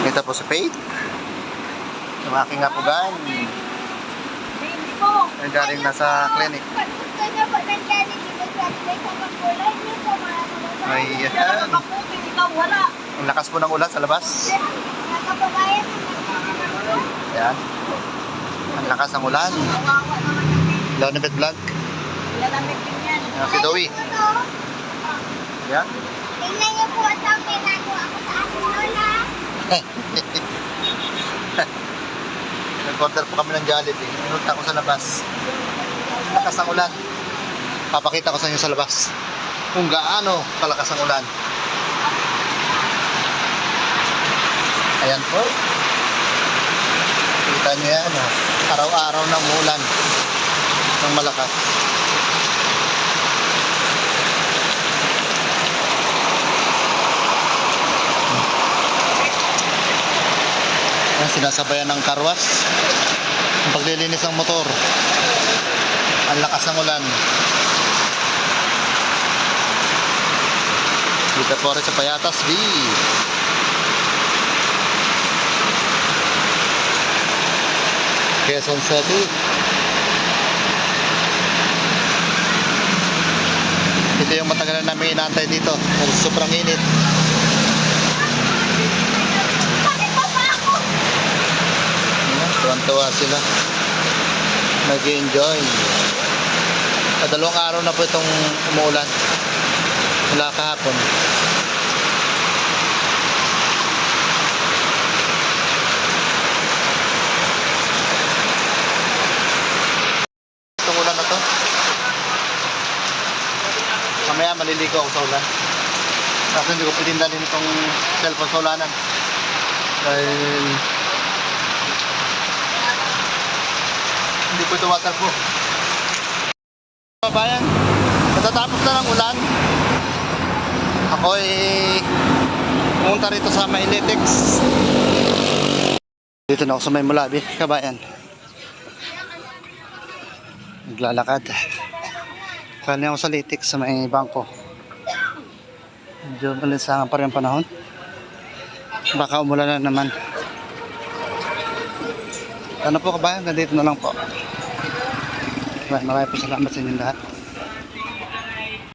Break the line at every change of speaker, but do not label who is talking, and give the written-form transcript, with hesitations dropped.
Ito po si Faith. Yung aking apugan. Ay galing na sa clinic. Ayan. Ang lakas po ng ulan sa labas. Ayan. Ang lakas ng ulan. Lonibet vlog. Ayan si Dowie. Ayan.
Tingnan niyo po at ang ginagawa ko sa aking lola.
Nag-order po kami ng Jollibee. Pinunta ko sa labas. Lakas ng ulan. Papakita ko sa inyo sa labas kung gaano kalakas ang ulan. Ayan po. Kita nyo yan. Araw-araw ng ulan ng malakas. Ayan, sinasabayan ng karwas ang paglilinis ng motor. Ang lakas ng ulan. Dito po rin sa Payatas B. Quezon City. Ito yung matagal na namin inaantay dito. Sobrang init. Tuwan-tuwa sila. Nag-enjoy. Dalawang araw na po itong umuulan. Mula kahapon. Itong ulan na to. Mamaya maliligo ako sa ulan. Kasi hindi ko pwedeng dalhin itong cellphone sa ulanan. Dahil hindi po ito waterproof. Babayan, natatapos na ng ulan. Ako ay pumunta rito sa Mailitex. Dito na ako sa May Mulabi, kabayan. Naglalakad. Kali ako sa Litex sa may bangko. Medyo malinsangan pa rin ang panahon. Baka umulan na naman. Ano po kabayan, nandito na lang po. Maraming po salamat sa inyong lahat.